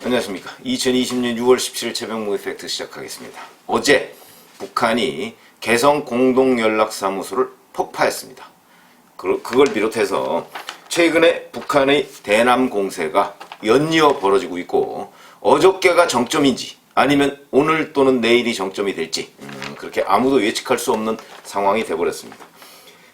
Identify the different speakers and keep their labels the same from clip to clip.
Speaker 1: 안녕하십니까. 2020년 6월 17일 새벽 모의팩트 시작하겠습니다. 어제 북한이 개성 공동연락사무소를 폭파했습니다. 그걸 비롯해서 최근에 북한의 대남 공세가 연이어 벌어지고 있고, 어저께가 정점인지 아니면 오늘 또는 내일이 정점이 될지 그렇게 아무도 예측할 수 없는 상황이 돼버렸습니다.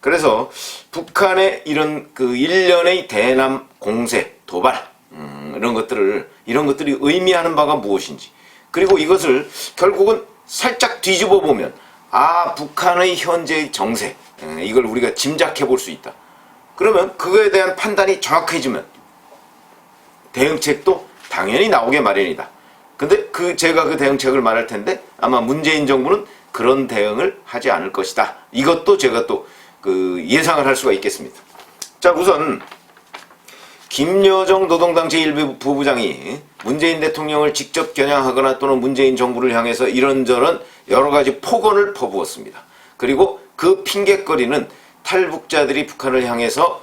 Speaker 1: 그래서 북한의 이런 일련의 대남 공세, 도발 이런 것들이 의미하는 바가 무엇인지, 그리고 이것을 결국은 살짝 뒤집어 보면 북한의 현재의 정세, 이걸 우리가 짐작해 볼 수 있다. 그러면 그거에 대한 판단이 정확해지면 대응책도 당연히 나오게 마련이다. 근데 제가 그 대응책을 말할 텐데 아마 문재인 정부는 그런 대응을 하지 않을 것이다. 이것도 제가 또 예상을 할 수가 있겠습니다. 자, 우선 김여정 노동당 제1부부장이 문재인 대통령을 직접 겨냥하거나 또는 문재인 정부를 향해서 이런저런 여러가지 폭언을 퍼부었습니다. 그리고 그 핑곗거리는 탈북자들이 북한을 향해서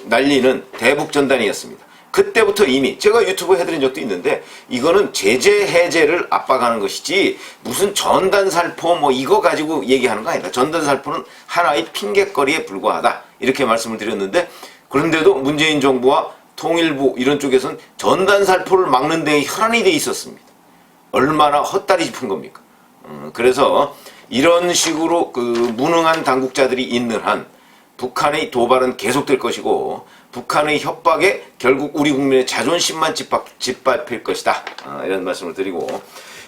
Speaker 1: 날리는 대북전단이었습니다. 그때부터 이미 제가 유튜브 해드린 적도 있는데, 이거는 제재 해제를 압박하는 것이지 무슨 전단살포 이거 가지고 얘기하는 거 아니다. 전단살포는 하나의 핑곗거리에 불과하다, 이렇게 말씀을 드렸는데, 그런데도 문재인 정부와 통일부 이런 쪽에서는 전단살포를 막는 데에 혈안이 돼 있었습니다. 얼마나 헛다리 짚은 겁니까? 그래서 이런 식으로 무능한 당국자들이 있는 한 북한의 도발은 계속될 것이고, 북한의 협박에 결국 우리 국민의 자존심만 짓밟힐 것이다, 이런 말씀을 드리고,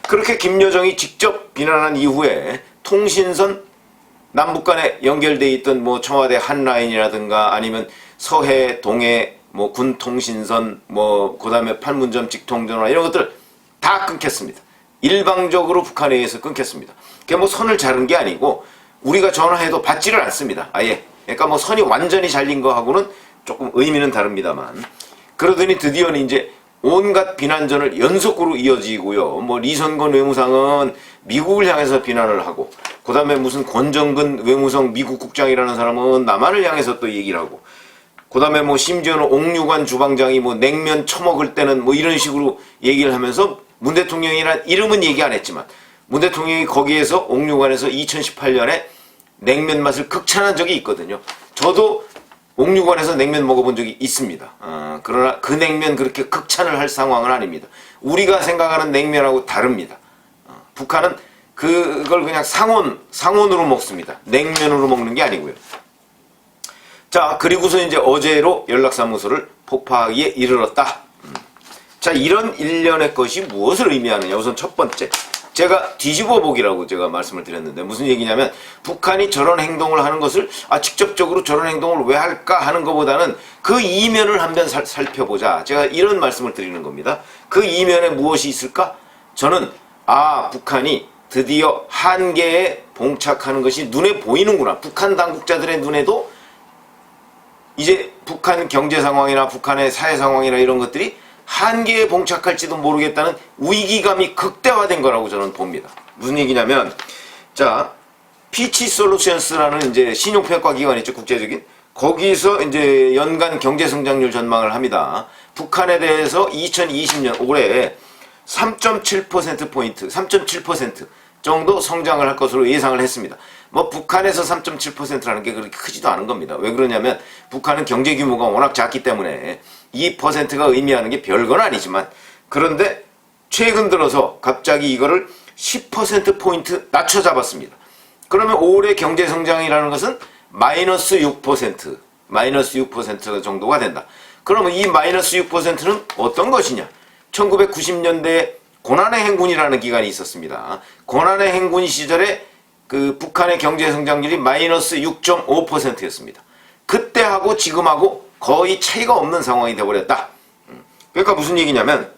Speaker 1: 그렇게 김여정이 직접 비난한 이후에 통신선 남북 간에 연결되어 있던 청와대 한라인이라든가 아니면 서해, 동해, 군 통신선, 그 다음에 판문점 직통전화 이런 것들 다 끊겼습니다. 일방적으로 북한에 의해서 끊겼습니다. 그게 선을 자른 게 아니고 우리가 전화해도 받지를 않습니다. 아예. 그러니까 선이 완전히 잘린 거하고는 조금 의미는 다릅니다만, 그러더니 드디어는 이제 온갖 비난전을 연속으로 이어지고요. 리선건 외무상은 미국을 향해서 비난을 하고, 그 다음에 무슨 권정근 외무성 미국 국장이라는 사람은 남한을 향해서 또 얘기를 하고, 그 다음에 심지어는 옥류관 주방장이 냉면 처먹을 때는 이런 식으로 얘기를 하면서, 문 대통령이란 이름은 얘기 안 했지만 문 대통령이 거기에서 옥류관에서 2018년에 냉면 맛을 극찬한 적이 있거든요. 저도 옥류관에서 냉면 먹어본 적이 있습니다. 그러나 그 냉면 그렇게 극찬을 할 상황은 아닙니다. 우리가 생각하는 냉면하고 다릅니다. 북한은 그걸 그냥 상온으로 먹습니다. 냉면으로 먹는 게 아니고요. 자, 그리고서 이제 어제로 연락사무소를 폭파하기에 이르렀다. 자, 이런 일련의 것이 무엇을 의미하느냐. 우선 첫 번째, 제가 뒤집어 보기라고 제가 말씀을 드렸는데, 무슨 얘기냐면 북한이 저런 행동을 하는 것을 직접적으로 저런 행동을 왜 할까 하는 것보다는 그 이면을 한번 살펴보자, 제가 이런 말씀을 드리는 겁니다. 그 이면에 무엇이 있을까? 저는 북한이 드디어 한계에 봉착하는 것이 눈에 보이는구나. 북한 당국자들의 눈에도 이제 북한 경제 상황이나 북한의 사회 상황이나 이런 것들이 한계에 봉착할지도 모르겠다는 위기감이 극대화된 거라고 저는 봅니다. 무슨 얘기냐면, 자, 피치 솔루션스라는 이제 신용평가 기관이 있죠, 국제적인. 거기서 이제 연간 경제 성장률 전망을 합니다. 북한에 대해서 2020년 올해 3.7%포인트, 3.7% 정도 성장을 할 것으로 예상을 했습니다. 북한에서 3.7%라는 게 그렇게 크지도 않은 겁니다. 왜 그러냐면 북한은 경제 규모가 워낙 작기 때문에 2%가 의미하는 게 별건 아니지만, 그런데 최근 들어서 갑자기 이거를 10%포인트 낮춰 잡았습니다. 그러면 올해 경제 성장이라는 것은 마이너스 6% 정도가 된다. 그러면 이 마이너스 6%는 어떤 것이냐? 1990년대에 고난의 행군이라는 기간이 있었습니다. 고난의 행군 시절에 북한의 경제 성장률이 마이너스 6.5%였습니다. 그때하고 지금하고 거의 차이가 없는 상황이 되어버렸다. 그러니까 무슨 얘기냐면,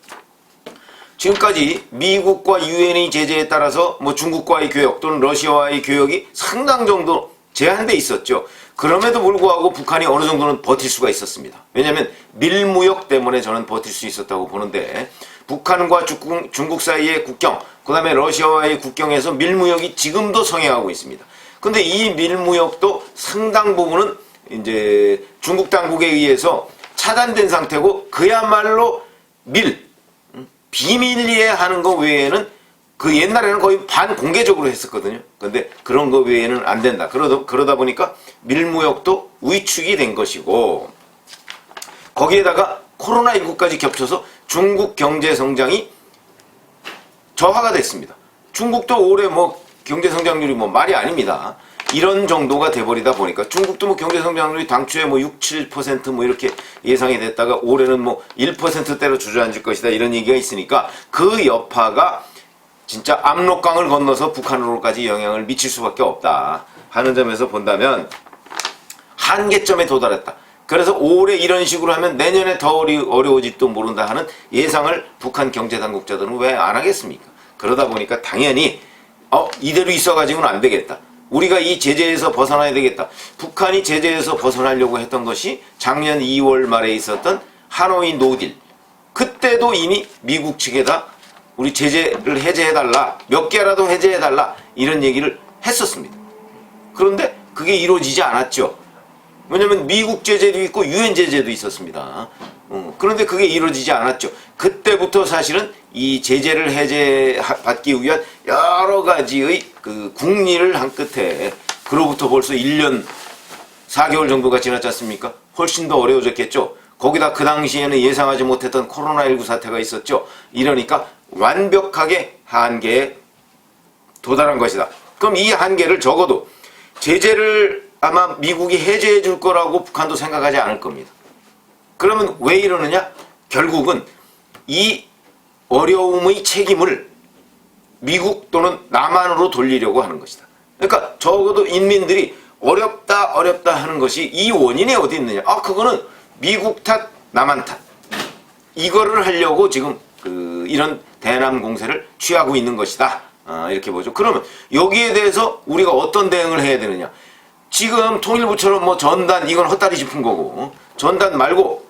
Speaker 1: 지금까지 미국과 유엔의 제재에 따라서 중국과의 교역 또는 러시아와의 교역이 상당 정도 제한돼 있었죠. 그럼에도 불구하고 북한이 어느 정도는 버틸 수가 있었습니다. 왜냐하면 밀무역 때문에 저는 버틸 수 있었다고 보는데, 북한과 중국 사이의 국경, 그 다음에 러시아와의 국경에서 밀무역이 지금도 성행하고 있습니다. 근데 이 밀무역도 상당 부분은 이제 중국 당국에 의해서 차단된 상태고, 그야말로 비밀리에 하는 거 외에는 그 옛날에는 거의 반공개적으로 했었거든요. 근데 그런 거 외에는 안 된다. 그러다 보니까 밀무역도 위축이 된 것이고, 거기에다가 코로나19까지 겹쳐서 중국 경제 성장이 저하가 됐습니다. 중국도 올해 뭐 경제 성장률이 뭐 말이 아닙니다. 이런 정도가 돼버리다 보니까 중국도 뭐 경제 성장률이 당초에 뭐 6, 7% 뭐 이렇게 예상이 됐다가 올해는 뭐 1%대로 주저앉을 것이다 이런 얘기가 있으니까 그 여파가 진짜 압록강을 건너서 북한으로까지 영향을 미칠 수밖에 없다 하는 점에서 본다면 한계점에 도달했다. 그래서 올해 이런 식으로 하면 내년에 더 어려워질지도 모른다 하는 예상을 북한 경제당국자들은 왜 안 하겠습니까? 그러다 보니까 당연히 이대로 있어가지고는 안 되겠다. 우리가 이 제재에서 벗어나야 되겠다. 북한이 제재에서 벗어나려고 했던 것이 작년 2월 말에 있었던 하노이 노딜. 그때도 이미 미국 측에다 우리 제재를 해제해달라, 몇 개라도 해제해달라 이런 얘기를 했었습니다. 그런데 그게 이루어지지 않았죠. 왜냐면 미국 제재도 있고 유엔 제재도 있었습니다. 그런데 그게 이루어지지 않았죠. 그때부터 사실은 이 제재를 해제받기 위한 여러 가지의 그 국리를 한 끝에 그로부터 벌써 1년 4개월 정도가 지났지 않습니까? 훨씬 더 어려워졌겠죠. 거기다 그 당시에는 예상하지 못했던 코로나19 사태가 있었죠. 이러니까 완벽하게 한계에 도달한 것이다. 그럼 이 한계를 적어도 제재를 아마 미국이 해제해 줄 거라고 북한도 생각하지 않을 겁니다. 그러면 왜 이러느냐? 결국은 이 어려움의 책임을 미국 또는 남한으로 돌리려고 하는 것이다. 그러니까 적어도 인민들이 어렵다 하는 것이 이 원인이 어디 있느냐? 그거는 미국 탓, 남한 탓. 이거를 하려고 지금 이런 대남 공세를 취하고 있는 것이다. 이렇게 보죠. 그러면 여기에 대해서 우리가 어떤 대응을 해야 되느냐? 지금 통일부처럼 뭐 전단 이건 헛다리 짚은 거고 전단 말고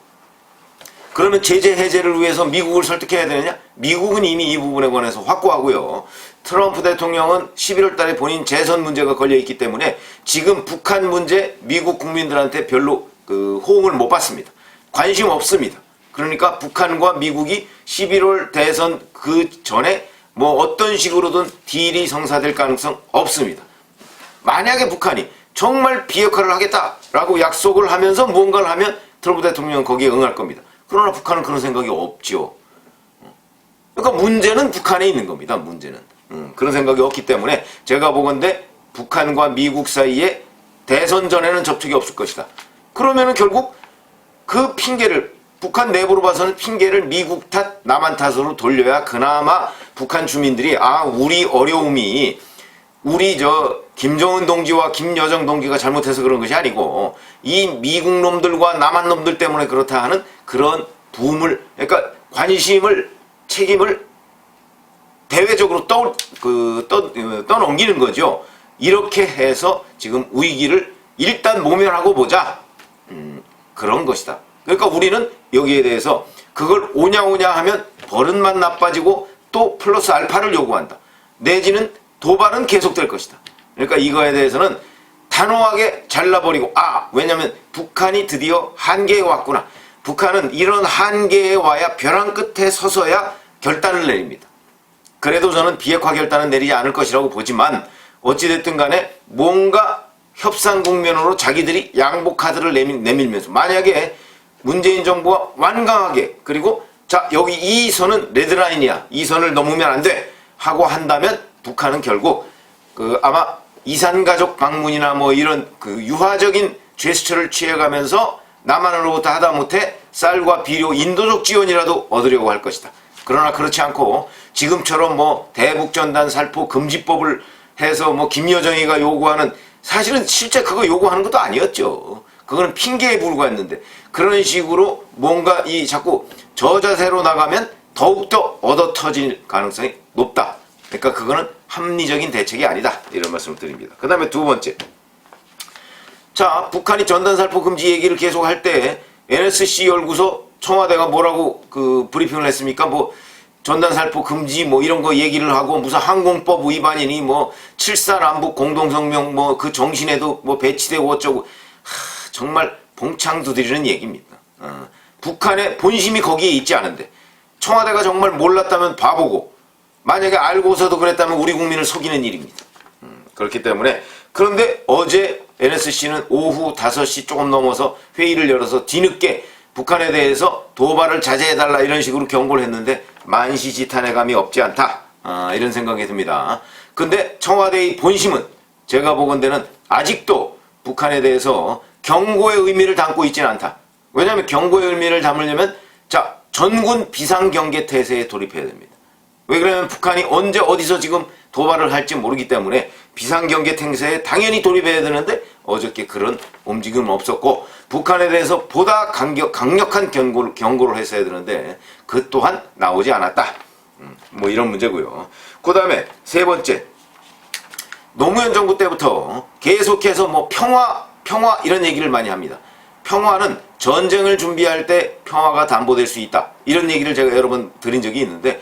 Speaker 1: 그러면 제재 해제를 위해서 미국을 설득해야 되느냐? 미국은 이미 이 부분에 관해서 확고하고요. 트럼프 대통령은 11월 달에 본인 재선 문제가 걸려있기 때문에 지금 북한 문제 미국 국민들한테 별로 호응을 못 받습니다. 관심 없습니다. 그러니까 북한과 미국이 11월 대선 그 전에 뭐 어떤 식으로든 딜이 성사될 가능성 없습니다. 만약에 북한이 정말 비핵화를 하겠다라고 약속을 하면서 무언가를 하면 트럼프 대통령은 거기에 응할 겁니다. 그러나 북한은 그런 생각이 없죠. 그러니까 문제는 북한에 있는 겁니다. 문제는. 그런 생각이 없기 때문에 제가 보건대 북한과 미국 사이에 대선 전에는 접촉이 없을 것이다. 그러면은 결국 그 핑계를 북한 내부로 봐서는 핑계를 미국 탓, 남한 탓으로 돌려야 그나마 북한 주민들이 우리 어려움이 우리 김정은 동지와 김여정 동지가 잘못해서 그런 것이 아니고 이 미국 놈들과 남한 놈들 때문에 그렇다 하는 그런 부음을 그러니까 관심을 책임을 대외적으로 떠넘기는 거죠. 이렇게 해서 지금 위기를 일단 모면하고 보자. 그런 것이다. 그러니까 우리는 여기에 대해서 그걸 오냐 하면 버릇만 나빠지고 또 플러스 알파를 요구한다. 내지는 도발은 계속될 것이다. 그러니까 이거에 대해서는 단호하게 잘라버리고 왜냐면 북한이 드디어 한계에 왔구나. 북한은 이런 한계에 와야 벼랑 끝에 서서야 결단을 내립니다. 그래도 저는 비핵화 결단은 내리지 않을 것이라고 보지만 어찌됐든 간에 뭔가 협상 국면으로 자기들이 양보 카드를 내밀면서 만약에 문재인 정부가 완강하게 그리고 여기 이 선은 레드라인이야. 이 선을 넘으면 안 돼. 하고 한다면 북한은 결국 아마 이산가족 방문이나 뭐 이런 유화적인 제스처를 취해가면서 남한으로부터 하다못해 쌀과 비료, 인도적 지원이라도 얻으려고 할 것이다. 그러나 그렇지 않고 지금처럼 뭐 대북전단 살포 금지법을 해서 뭐 김여정이가 요구하는 사실은 실제 그거 요구하는 것도 아니었죠. 그거는 핑계에 불과했는데 그런 식으로 뭔가 자꾸 저 자세로 나가면 더욱더 얻어 터질 가능성이 높다. 그러니까 그거는 합리적인 대책이 아니다. 이런 말씀을 드립니다. 그 다음에 두 번째. 북한이 전단살포 금지 얘기를 계속 할 때 NSC 연구소 청와대가 뭐라고 브리핑을 했습니까? 뭐 전단살포 금지 뭐 이런 거 얘기를 하고 무슨 항공법 위반이니 뭐 7.4 남북 공동성명 뭐 그 정신에도 뭐 배치되고 어쩌고 정말 봉창 두드리는 얘기입니다. 북한의 본심이 거기에 있지 않은데 청와대가 정말 몰랐다면 바보고 만약에 알고서도 그랬다면 우리 국민을 속이는 일입니다. 그렇기 때문에 그런데 어제 NSC는 오후 5시 조금 넘어서 회의를 열어서 뒤늦게 북한에 대해서 도발을 자제해달라 이런 식으로 경고를 했는데 만시지탄의 감이 없지 않다. 이런 생각이 듭니다. 근데 청와대의 본심은 제가 보건대는 아직도 북한에 대해서 경고의 의미를 담고 있지는 않다. 왜냐하면 경고의 의미를 담으려면 자 전군 비상경계 태세에 돌입해야 됩니다. 왜 그러냐면 북한이 언제 어디서 지금 도발을 할지 모르기 때문에 비상경계 태세에 당연히 돌입해야 되는데 어저께 그런 움직임은 없었고 북한에 대해서 보다 강력한 경고를 했어야 되는데 그 또한 나오지 않았다. 뭐 이런 문제고요. 그 다음에 세 번째, 노무현 정부 때부터 계속해서 뭐 평화 이런 얘기를 많이 합니다. 평화는 전쟁을 준비할 때 평화가 담보될 수 있다. 이런 얘기를 제가 여러 번 드린 적이 있는데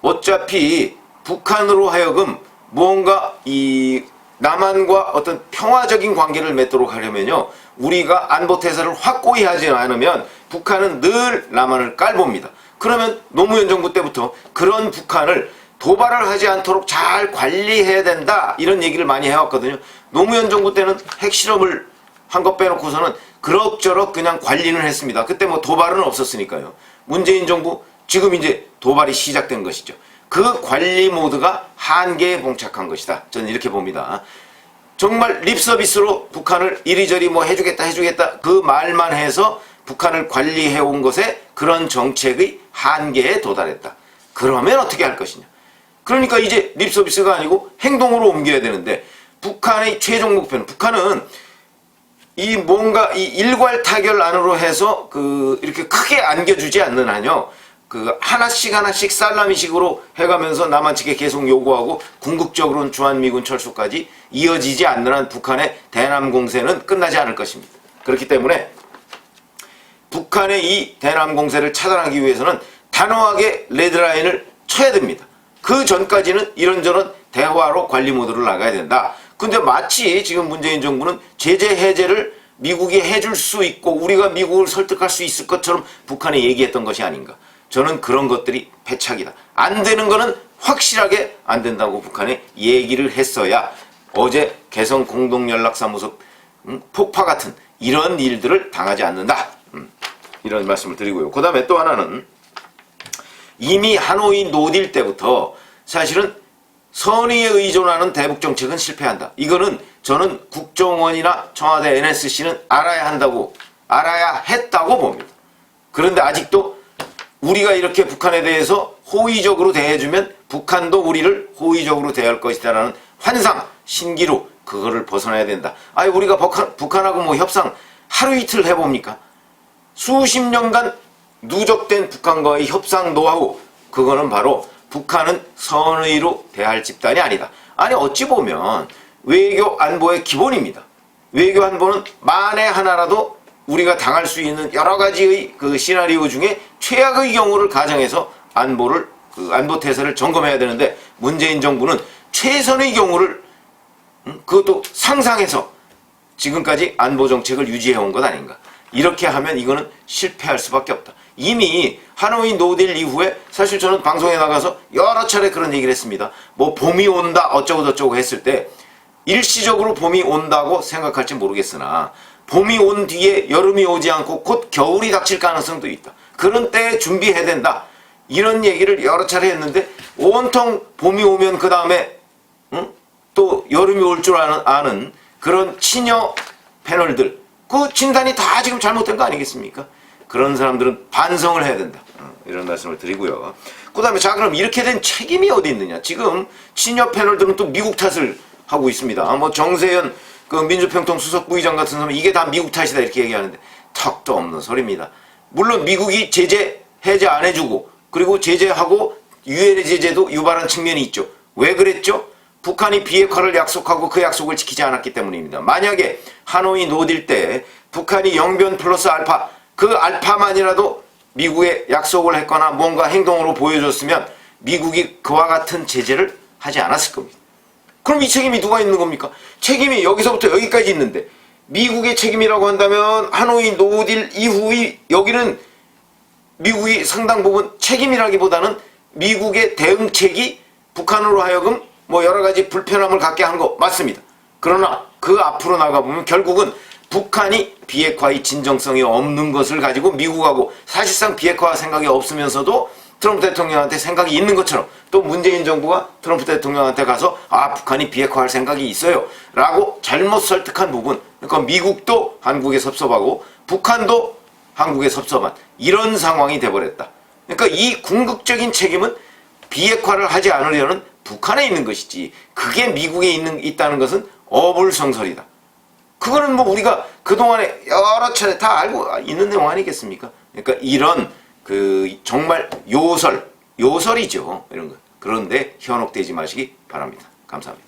Speaker 1: 어차피 북한으로 하여금 무언가 이 남한과 어떤 평화적인 관계를 맺도록 하려면요. 우리가 안보태세를 확고히 하지 않으면 북한은 늘 남한을 깔봅니다. 그러면 노무현 정부 때부터 그런 북한을 도발을 하지 않도록 잘 관리해야 된다. 이런 얘기를 많이 해왔거든요. 노무현 정부 때는 핵실험을 한 것 빼놓고서는 그럭저럭 그냥 관리는 했습니다. 그때 뭐 도발은 없었으니까요. 문재인 정부 지금 이제 도발이 시작된 것이죠. 그 관리 모드가 한계에 봉착한 것이다. 저는 이렇게 봅니다. 정말 립서비스로 북한을 이리저리 뭐 해주겠다 그 말만 해서 북한을 관리해온 것에 그런 정책의 한계에 도달했다. 그러면 어떻게 할 것이냐. 그러니까 이제 립서비스가 아니고 행동으로 옮겨야 되는데 북한의 최종 목표는 북한은 이 뭔가 이 일괄 타결 안으로 해서 그 이렇게 크게 안겨주지 않는 한요. 그 하나씩 살라미식으로 해가면서 남한 측에 계속 요구하고 궁극적으로는 주한미군 철수까지 이어지지 않는 한 북한의 대남 공세는 끝나지 않을 것입니다. 그렇기 때문에 북한의 이 대남 공세를 차단하기 위해서는 단호하게 레드라인을 쳐야 됩니다. 그 전까지는 이런저런 대화로 관리 모드를 나가야 된다. 근데 마치 지금 문재인 정부는 제재 해제를 미국이 해줄 수 있고 우리가 미국을 설득할 수 있을 것처럼 북한에 얘기했던 것이 아닌가. 저는 그런 것들이 패착이다. 안 되는 거는 확실하게 안 된다고 북한에 얘기를 했어야 어제 개성 공동연락사무소 폭파 같은 이런 일들을 당하지 않는다. 이런 말씀을 드리고요. 그 다음에 또 하나는 이미 하노이 노딜 때부터 사실은 선의에 의존하는 대북 정책은 실패한다. 이거는 저는 국정원이나 청와대 NSC는 알아야 했다고 봅니다. 그런데 아직도 우리가 이렇게 북한에 대해서 호의적으로 대해주면 북한도 우리를 호의적으로 대할 것이다라는 환상, 신기루 그거를 벗어나야 된다. 아니 우리가 북한하고 뭐 협상 하루 이틀 해봅니까? 수십 년간 누적된 북한과의 협상 노하우 그거는 바로 북한은 선의로 대할 집단이 아니다. 아니 어찌 보면 외교 안보의 기본입니다. 외교 안보는 만에 하나라도 우리가 당할 수 있는 여러 가지의 그 시나리오 중에 최악의 경우를 가정해서 안보 태세를 점검해야 되는데 문재인 정부는 최선의 경우를 그것도 상상해서 지금까지 안보 정책을 유지해온 것 아닌가. 이렇게 하면 이거는 실패할 수밖에 없다. 이미 하노이 노딜 이후에 사실 저는 방송에 나가서 여러 차례 그런 얘기를 했습니다. 뭐 봄이 온다 어쩌고 저쩌고 했을 때 일시적으로 봄이 온다고 생각할지 모르겠으나 봄이 온 뒤에 여름이 오지 않고 곧 겨울이 닥칠 가능성도 있다. 그런 때에 준비해야 된다. 이런 얘기를 여러 차례 했는데 온통 봄이 오면 그 다음에 또 여름이 올 줄 아는 그런 친여 패널들 그 진단이 다 지금 잘못된 거 아니겠습니까? 그런 사람들은 반성을 해야 된다. 이런 말씀을 드리고요. 그 다음에 자 그럼 이렇게 된 책임이 어디 있느냐. 지금 친여 패널들은 또 미국 탓을 하고 있습니다. 뭐 정세현 그 민주평통 수석 부의장 같은 사람은 이게 다 미국 탓이다 이렇게 얘기하는데 턱도 없는 소리입니다. 물론 미국이 제재 해제 안 해주고 그리고 제재하고 유엔의 제재도 유발한 측면이 있죠. 왜 그랬죠? 북한이 비핵화를 약속하고 그 약속을 지키지 않았기 때문입니다. 만약에 하노이 노딜 때 북한이 영변 플러스 알파 그 알파만이라도 미국에 약속을 했거나 뭔가 행동으로 보여줬으면 미국이 그와 같은 제재를 하지 않았을 겁니다. 그럼 이 책임이 누가 있는 겁니까? 책임이 여기서부터 여기까지 있는데 미국의 책임이라고 한다면 하노이 노딜 이후의 여기는 미국이 상당 부분 책임이라기보다는 미국의 대응책이 북한으로 하여금 뭐 여러 가지 불편함을 갖게 한 거 맞습니다. 그러나 그 앞으로 나가보면 결국은 북한이 비핵화의 진정성이 없는 것을 가지고 미국하고 사실상 비핵화 생각이 없으면서도 트럼프 대통령한테 생각이 있는 것처럼 또 문재인 정부가 트럼프 대통령한테 가서 북한이 비핵화할 생각이 있어요 라고 잘못 설득한 부분, 그러니까 미국도 한국에 섭섭하고 북한도 한국에 섭섭한 이런 상황이 돼버렸다. 그러니까 이 궁극적인 책임은 비핵화를 하지 않으려는 북한에 있는 것이지 그게 미국에 있다는 것은 어불성설이다. 그거는 뭐 우리가 그동안에 여러 차례 다 알고 있는 내용 아니겠습니까? 그러니까 이런 정말 요설이죠. 이런 거. 그런데 현혹되지 마시기 바랍니다. 감사합니다.